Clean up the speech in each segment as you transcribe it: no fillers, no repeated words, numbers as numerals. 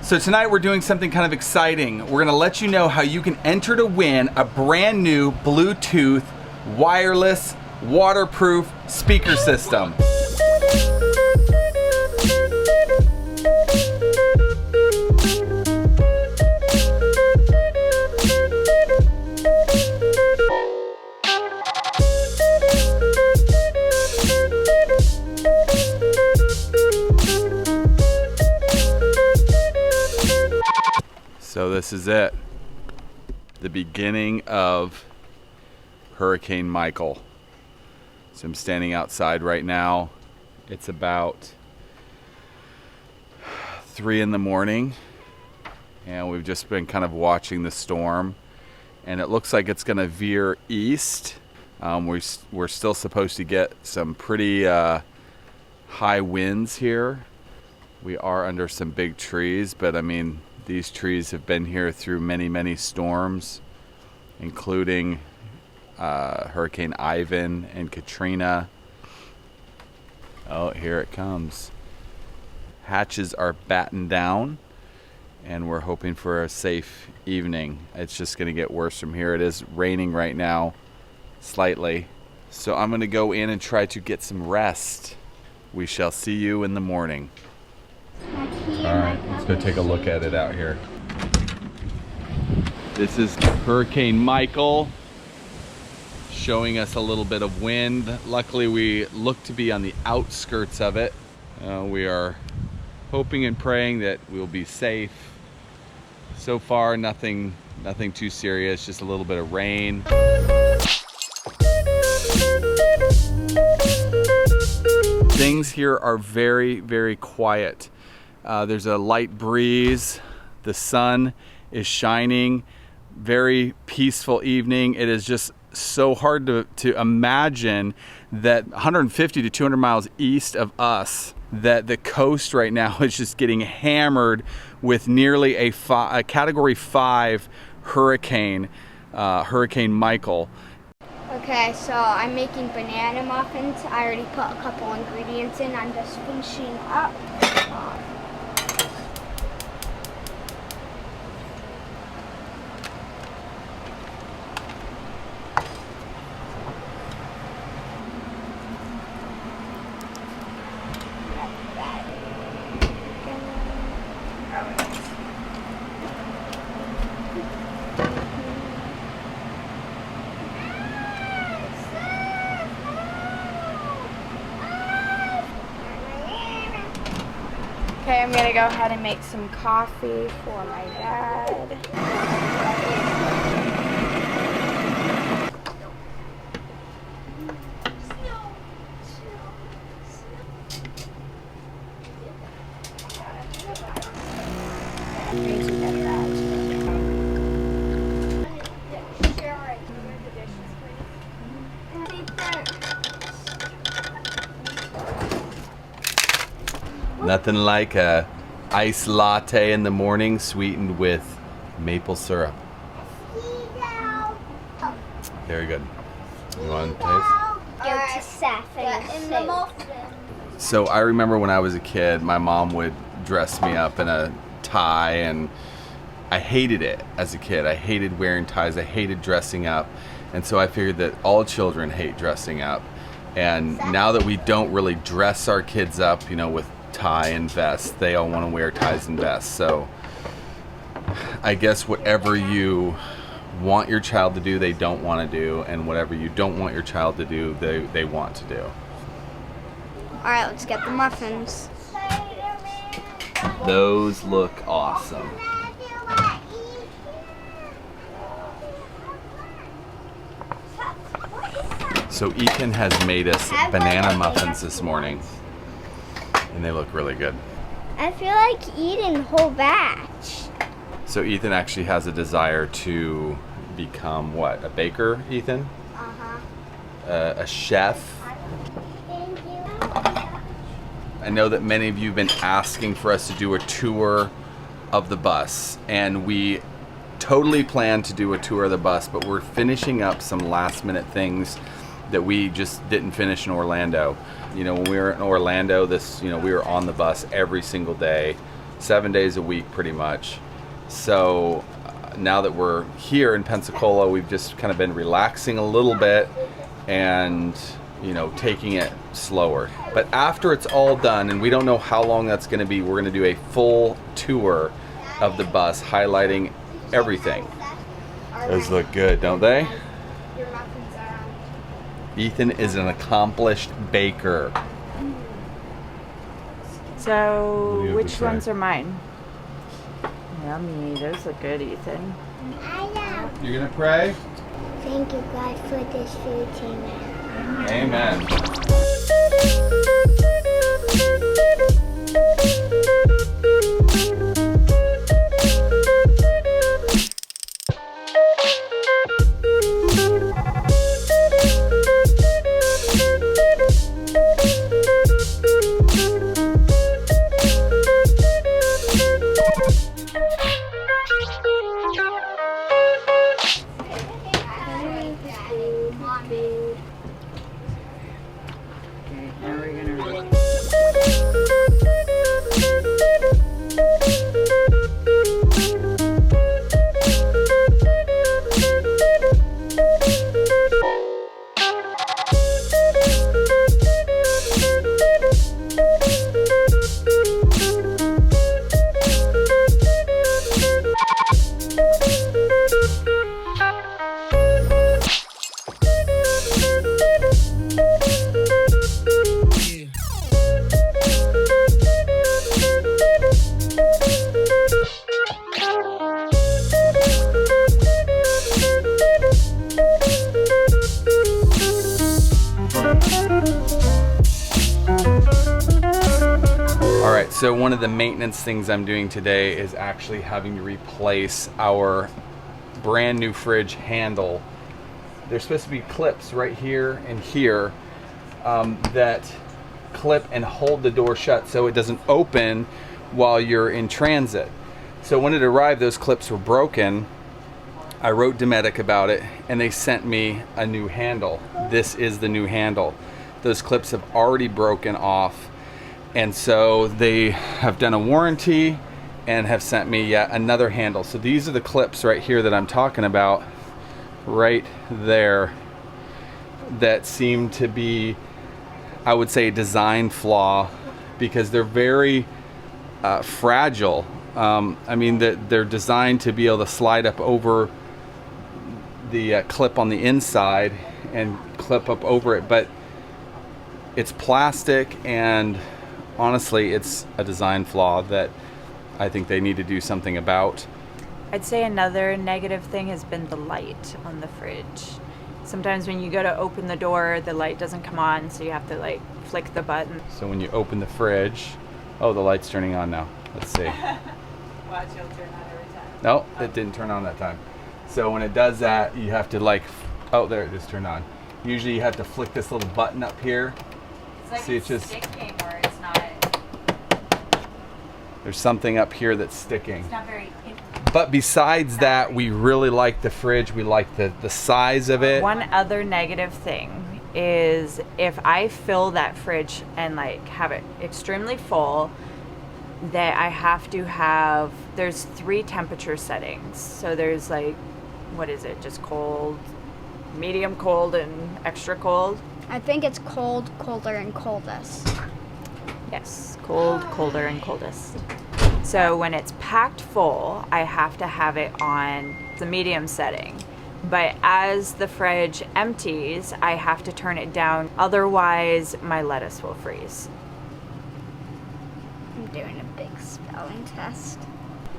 So tonight we're doing something kind of exciting. We're gonna let you know how you can enter to win a brand new Bluetooth, wireless, waterproof speaker system. So this is it, the beginning of Hurricane Michael. So I'm standing outside right now. It's about 3 in the morning, and we've just been kind of watching the storm, and it looks like it's gonna veer east. We're still supposed to get some pretty high winds here. We are under some big trees, but I mean, these trees have been here through many, many storms, including Hurricane Ivan and Katrina. Oh, here it comes. Hatches are battened down, and we're hoping for a safe evening. It's just going to get worse from here. It is raining right now, slightly. So I'm going to go in and try to get some rest. We shall see you in the morning. Alright, let's go take a look at it out here. This is Hurricane Michael, showing us a little bit of wind. Luckily we look to be on the outskirts of it. We are hoping and praying that we'll be safe. So far nothing too serious, just a little bit of rain. Things here are very, very quiet. There's a light breeze, the sun is shining, very peaceful evening. It is just so hard to imagine that 150 to 200 miles east of us, that the coast right now is just getting hammered with nearly a Category 5 hurricane, Hurricane Michael. Okay, so I'm making banana muffins. I already put a couple ingredients in. I'm just finishing up. Okay, I'm gonna go ahead and make some coffee for my dad. Nothing like a iced latte in the morning sweetened with maple syrup. Very good. You want to taste? Go to Seth and the muffin. So I remember when I was a kid, my mom would dress me up in a tie, and I hated it as a kid. I hated wearing ties. I hated dressing up. And so I figured that all children hate dressing up. And now that we don't really dress our kids up, you know, with tie and vest, they all want to wear ties and vests. So I guess whatever you want your child to do, they don't want to do, and whatever you don't want your child to do, they want to do. Alright, let's get the muffins. Those look awesome. So Ethan has made us banana muffins this morning, and they look really good. I feel like eating the whole batch. So Ethan actually has a desire to become what? A baker, Ethan? Uh-huh. A chef? Thank you. I know that many of you have been asking for us to do a tour of the bus, and we totally plan to do a tour of the bus, but we're finishing up some last minute things that we just didn't finish in Orlando. You know, when we were in Orlando, we were on the bus every single day, 7 days a week pretty much. So now that we're here in Pensacola, we've just kind of been relaxing a little bit and, you know, taking it slower. But after it's all done, and we don't know how long that's going to be, we're going to do a full tour of the bus highlighting everything. Those look good, don't they? Your muffins are on. Ethan is an accomplished baker. So, What which do you have to ones say? are mine? Yummy, those look good, Ethan. I love. You're going to pray? Thank you, God, for this food, amen. Amen. Okay, now we're gonna All right, so one of the maintenance things I'm doing today is actually having to replace our brand new fridge handle. There's supposed to be clips right here and here that clip and hold the door shut so it doesn't open while you're in transit. So when it arrived, those clips were broken. I wrote Dometic about it and they sent me a new handle. This is the new handle. Those clips have already broken off. And so they have done a warranty and have sent me yet another handle. So these are the clips right here that I'm talking about right there that seem to be, I would say, a design flaw because they're very fragile. I mean, they're designed to be able to slide up over the clip on the inside and clip up over it, but it's plastic, and honestly, it's a design flaw that I think they need to do something about. I'd say another negative thing has been the light on the fridge. Sometimes when you go to open the door, the light doesn't come on, so you have to like flick the button. So when you open the fridge, oh, the light's turning on now. Let's see. Watch, it'll turn on every time. No, it didn't turn on that time. So when it does that, you have to like, oh, there it just turned on. Usually you have to flick this little button up here. It's like See, it's it's just- sticking or it's not There's something up here that's sticking. very. But besides that, we really like the fridge. We like the size of it. One other negative thing is if I fill that fridge and like have it extremely full, that I have to have, there's 3 temperature settings. So there's like, what is it? Just cold, medium cold, and extra cold. I think it's cold, colder, and coldest. Yes, cold, colder, and coldest. So when it's packed full, I have to have it on the medium setting. But as the fridge empties, I have to turn it down. Otherwise, my lettuce will freeze. I'm doing a big spelling test.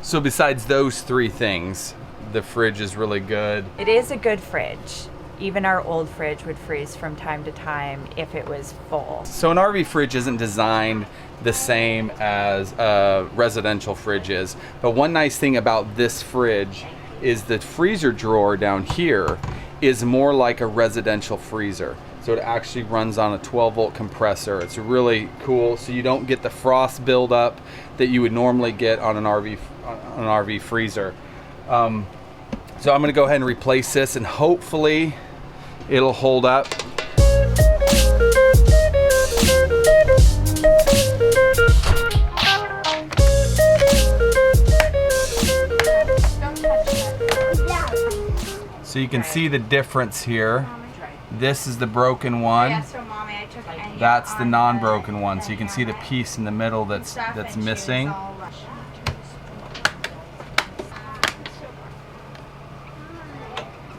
So besides those 3 things, the fridge is really good. It is a good fridge. Even our old fridge would freeze from time to time if it was full. So an RV fridge isn't designed the same as a residential fridge is. But one nice thing about this fridge is the freezer drawer down here is more like a residential freezer. So it actually runs on a 12-volt compressor. It's really cool. So you don't get the frost buildup that you would normally get on an RV freezer. So I'm going to go ahead and replace this, and hopefully it'll hold up. So you can Right. see the difference here. This is the broken one. Yeah, so mommy, I took any That's the on non-broken one. So you can see the piece in the middle that's stuff, and she was missing. all Russian.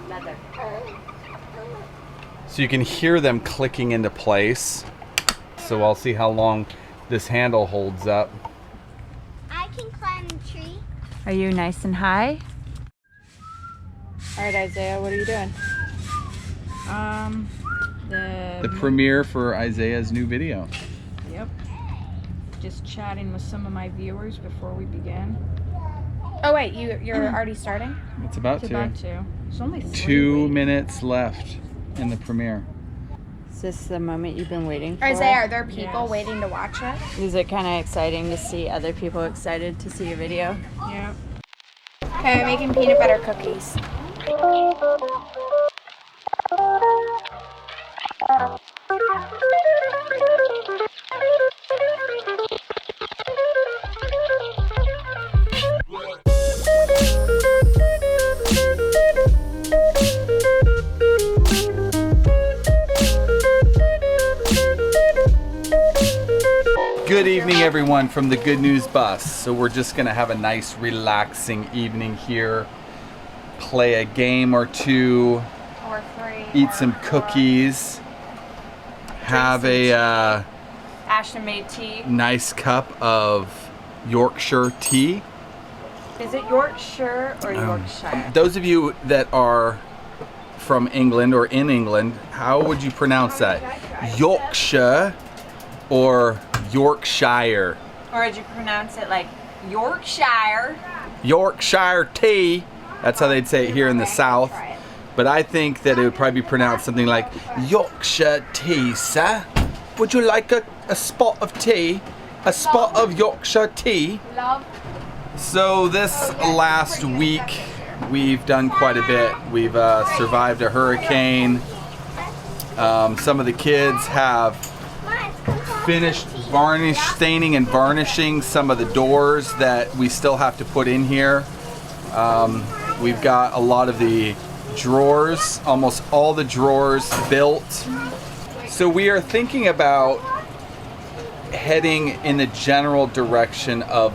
Leather. So you can hear them clicking into place. So I'll see how long this handle holds up. I can climb the tree. Are you nice and high? All right, Isaiah, what are you doing? The premiere for Isaiah's new video. Yep. Just chatting with some of my viewers before we begin. Oh wait, you're already starting? It's about It's to. about to. It's only 3 2 weeks. minutes left in the premiere. Is this the moment you've been waiting for? Isaiah, are there people Yes. waiting to watch it? Is it kind of exciting to see other people excited to see your video? Yep. Okay, I'm making peanut butter cookies. Good evening, everyone, from the Good News Bus. So we're just gonna have a nice, relaxing evening here, play a game or two, Or 3. eat some cookies, have a Ashton made tea. nice cup of Yorkshire tea. Is it Yorkshire or Yorkshire? Those of you that are from England or in England, how would you pronounce that? Yorkshire or Yorkshire? Or did you pronounce it like Yorkshire? Yorkshire tea. That's how they'd say it here in the South. But I think that it would probably be pronounced something like Yorkshire tea, sir. Would you like a spot of tea? A spot of Yorkshire tea? Love. So this last week, we've done quite a bit. We've survived a hurricane. Some of the kids have finished staining and varnishing some of the doors that we still have to put in here. We've got a lot of the drawers, almost all the drawers built. So we are thinking about heading in the general direction of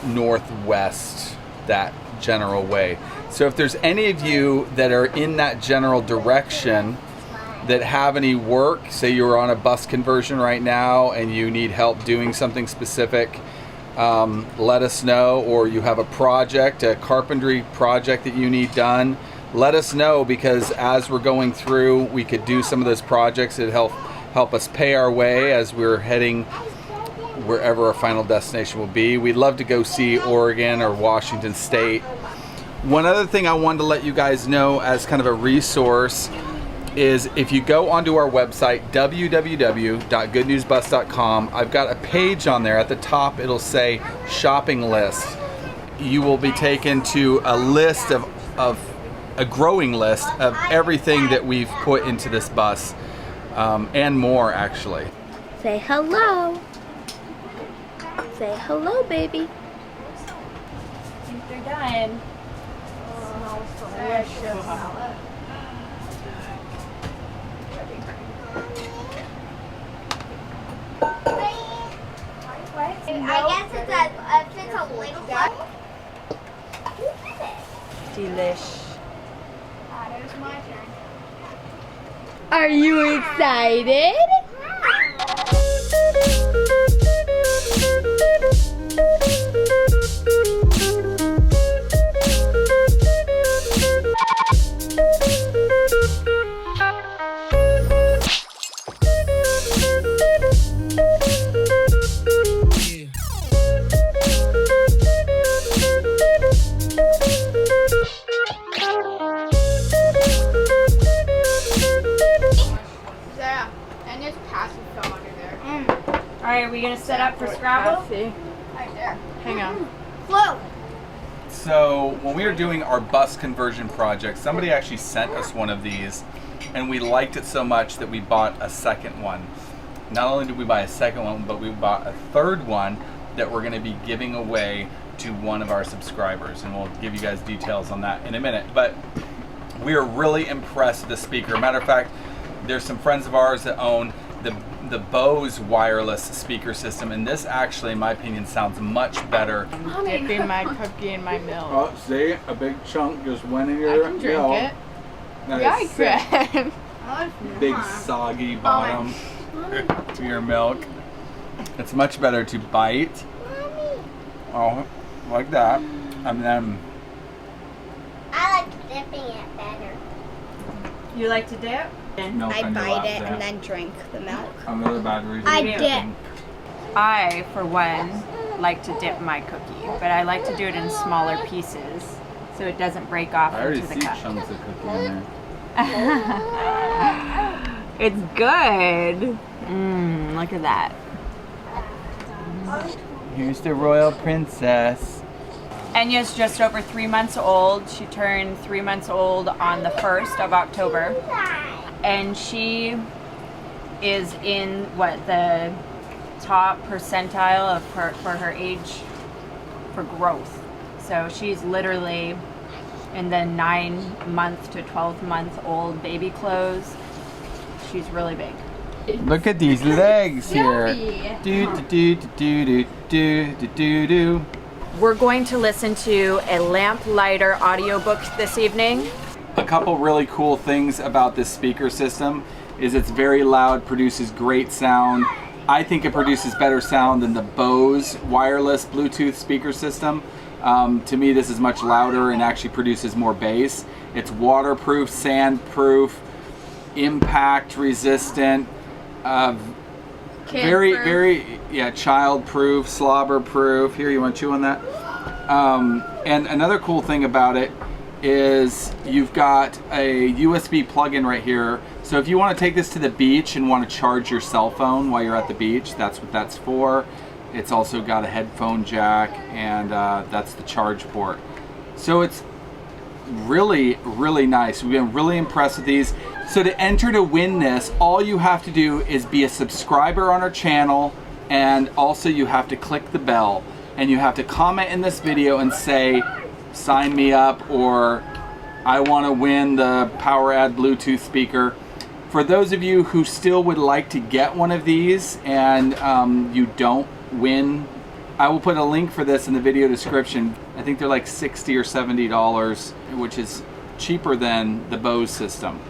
northwest, that general way. So if there's any of you that are in that general direction that have any work, say you're on a bus conversion right now and you need help doing something specific, let us know. Or you have a project, a carpentry project that you need done, let us know, because as we're going through, we could do some of those projects that help us pay our way as we're heading wherever our final destination will be. We'd love to go see Oregon or Washington State. One other thing I wanted to let you guys know as kind of a resource is if you go onto our website, www.goodnewsbus.com, I've got a page on there. At the top, it'll say shopping list. You will be taken to a list of a growing list of everything that we've put into this bus, and more actually. Say hello. Say hello, baby. I think they're done. Smells delicious. I guess it's a little one. Delish. It was my turn. Are you excited? Yeah, and there's passive fell under there. All right, are we gonna set up for Scrabble? Right there. Hang on. Float. So when we were doing our bus conversion project, somebody actually sent us one of these, and we liked it so much that we bought a second one. Not only did we buy a second one, but we bought a third one, that we're going to be giving away to one of our subscribers, and we'll give you guys details on that in a minute. But we are really impressed with the speaker. Matter of fact, there's some friends of ours that own the Bose wireless speaker system, and this actually, in my opinion, sounds much better. I'm dipping my cookie in my milk. Oh, see, a big chunk just went in I your can drink it. That Yeah, is I sick. can. Big soggy bottom to your milk. It's much better to bite. Oh, like that, and then I like dipping it better. You like to dip? milk I on your bite lap it there. and then drink the milk. Another bad reason. I to dip. I, for one, like to dip my cookie, but I like to do it in smaller pieces so it doesn't break off I already into see the cup. chunks of cookie in there. It's good. Look at that. Here's the royal princess. Enya's just over 3 months old. She turned 3 months old on the 1st of October. And she is in the top percentile of for her age for growth. So she's literally in the 9-month to 12-month old baby clothes. She's really big. Look at these legs here. Do do do do do do do do do. We're going to listen to a lamplighter audiobook this evening. A couple really cool things about this speaker system is it's very loud, produces great sound. I think it produces better sound than the Bose wireless Bluetooth speaker system. To me, this is much louder and actually produces more bass. It's waterproof, sandproof, impact resistant, very child-proof, slobber-proof. Here, you want to chew on that? And another cool thing about it is you've got a USB plug-in right here. So if you want to take this to the beach and want to charge your cell phone while you're at the beach, that's what that's for. It's also got a headphone jack, and that's the charge port. So it's really, really nice. We've been really impressed with these. So to enter to win this, all you have to do is be a subscriber on our channel, and also you have to click the bell, and you have to comment in this video and say, sign me up, or I want to win the PowerAd Bluetooth speaker. For those of you who still would like to get one of these and you don't win, I will put a link for this in the video description. I think they're like $60 or $70, which is cheaper than the Bose system.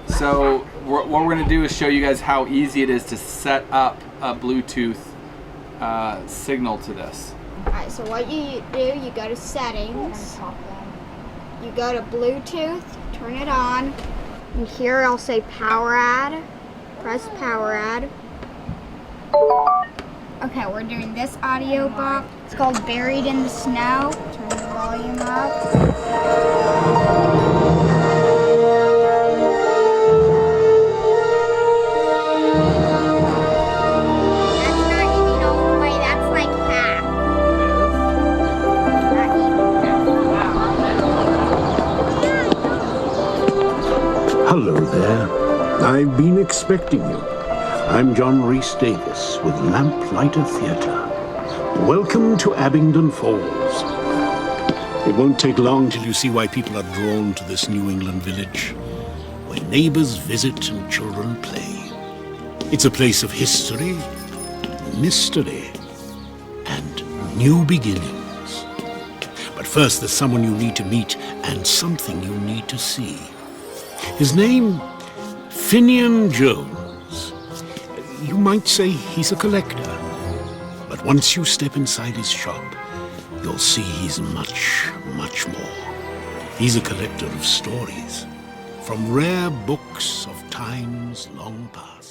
So what we're going to do is show you guys how easy it is to set up a Bluetooth signal to this. Alright, so what you do, you go to settings, you go to Bluetooth, turn it on, and here I'll say PowerAd, press PowerAd. Okay, we're doing this audiobook. It's called Buried in the Snow. Turn the volume up. Hello there. I've been expecting you. I'm John Rhys Davis with Lamplighter Theatre. Welcome to Abingdon Falls. It won't take long till you see why people are drawn to this New England village, where neighbors visit and children play. It's a place of history, mystery, and new beginnings. But first, there's someone you need to meet and something you need to see. His name, Finian Jones. You might say he's a collector, but once you step inside his shop, you'll see he's much, much more. He's a collector of stories, from rare books of times long past.